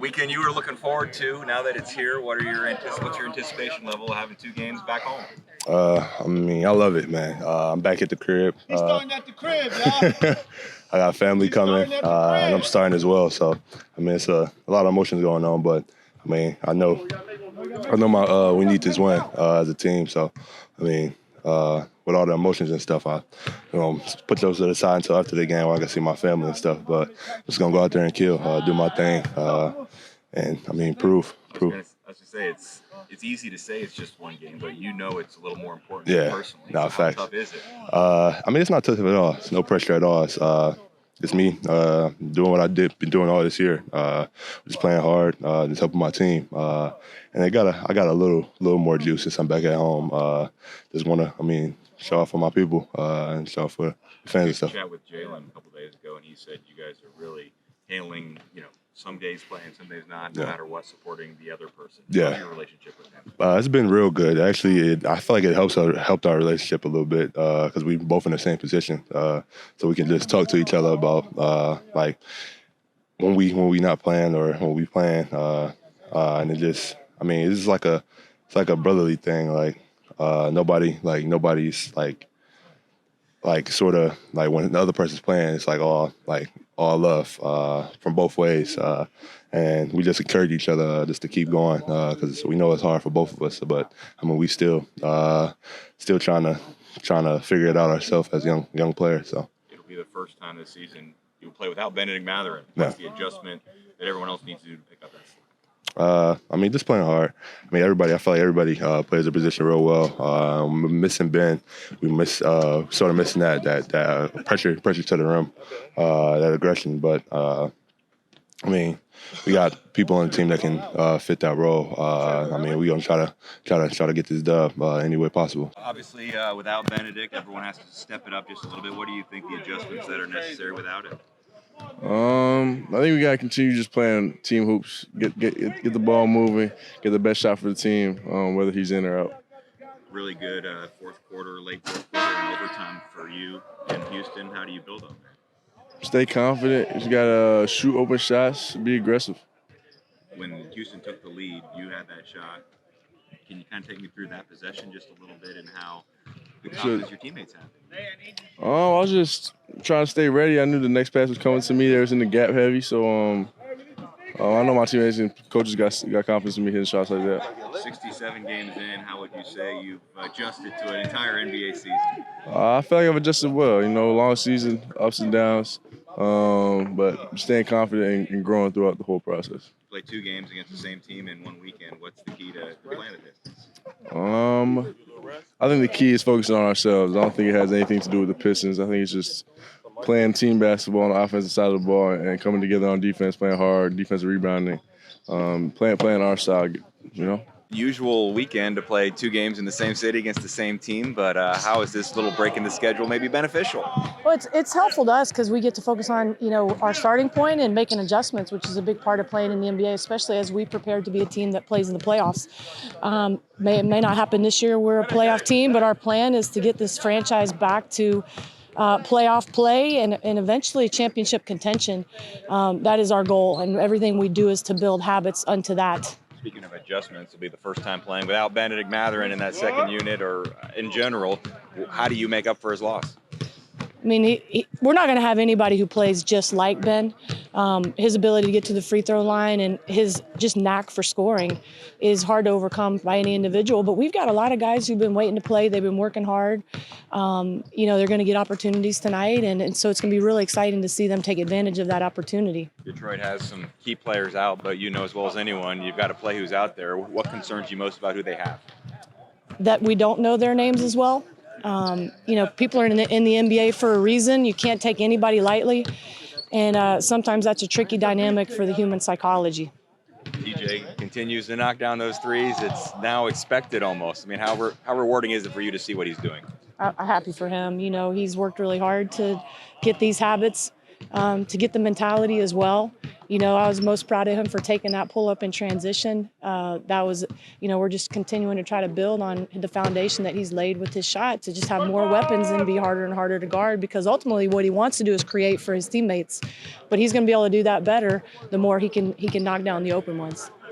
Weekend you were looking forward to. Now that it's here, what's your anticipation level of having 2 games back home? I love it, man. I'm back at the crib. He's starting at the crib, y'all. I got family coming, and I'm starting as well. So, it's a lot of emotions going on, but I know we need this win as a team. So, with all the emotions and stuff, I put those to the side until after the game where I can see my family and stuff. But I'm just gonna go out there and kill, do my thing, and prove. I was gonna say it's easy to say it's just 1 game, but it's a little more important personally. No, so facts. How tough is it? It's not tough at all. It's no pressure at all. It's me doing what been doing all this year. Just playing hard, just helping my team. And I got a little more juice since I'm back at home. Just wanna, show off for my people and show off for the fans and stuff. I chat with Jalen a couple days ago, and he said you guys are really handling, some days playing, some days not, no matter what, supporting the other person. Yeah. How's your relationship with him? It's been real good. Actually, I feel like it helped our relationship a little bit because we both in the same position, so we can just talk to each other about like when we not playing or when we playing, and it's just like a brotherly thing. Nobody's sort of like when the other person's playing, it's all love from both ways, and we just encourage each other just to keep going because we know it's hard for both of us. But we still trying to figure it out ourselves as young players. So it'll be the first time this season you'll play without Benedict Mathurin. What's the adjustment that everyone else needs to do to pick up that slack? Just playing hard. I feel like everybody plays their position real well. Missing Ben, we sort of missing that pressure to the rim, that aggression. But we got people on the team that can fit that role. We're gonna try to get this dub any way possible. Obviously, without Benedict, everyone has to step it up just a little bit. What do you think the adjustments that are necessary without him? I think we gotta continue just playing team hoops, get the ball moving, get the best shot for the team, whether he's in or out. Really good late fourth quarter, and overtime for you in Houston. How do you build on that? Stay confident. You gotta shoot open shots, be aggressive. When Houston took the lead, you had that shot. Can you kind of take me through that possession just a little bit and how the confidence your teammates have? I was just trying to stay ready. I knew the next pass was coming to me. They was in the gap heavy, so I know my teammates and coaches got confidence in me hitting shots like that. 67 games in, how would you say you've adjusted to an entire NBA season? I feel like I've adjusted well. Long season, ups and downs, but staying confident and growing throughout the whole process. Play 2 games against the same team in 1 weekend. What's the key to playing at this? I think the key is focusing on ourselves. I don't think it has anything to do with the Pistons. I think it's just playing team basketball on the offensive side of the ball and coming together on defense, playing hard, defensive rebounding, playing our side, Usual weekend to play 2 games in the same city against the same team, but how is this little break in the schedule maybe beneficial? Well, it's helpful to us because we get to focus on, our starting point and making adjustments, which is a big part of playing in the NBA, especially as we prepare to be a team that plays in the playoffs. It may not happen this year. We're a playoff team, but our plan is to get this franchise back to playoff play and eventually championship contention. That is our goal, and everything we do is to build habits unto that. Speaking of adjustments, it'll be the first time playing without Benedict Mathurin in that second unit, or in general. How do you make up for his loss? We're not going to have anybody who plays just like Ben. His ability to get to the free throw line and his just knack for scoring is hard to overcome by any individual. But we've got a lot of guys who've been waiting to play. They've been working hard. They're going to get opportunities tonight. And so it's going to be really exciting to see them take advantage of that opportunity. Detroit has some key players out, but as well as anyone, you've got to play who's out there. What concerns you most about who they have? That we don't know their names as well. People are in the NBA for a reason. You can't take anybody lightly. And sometimes that's a tricky dynamic for the human psychology. DJ continues to knock down those threes. It's now expected almost. How rewarding is it for you to see what he's doing? I'm happy for him. He's worked really hard to get these habits. to get the mentality as well. You know, I was most proud of him for taking that pull up in transition. That was, you know, we're just continuing to try to build on the foundation that he's laid with his shot to just have more weapons and be harder and harder to guard, because ultimately what he wants to do is create for his teammates. But he's going to be able to do that better the more he can knock down the open ones.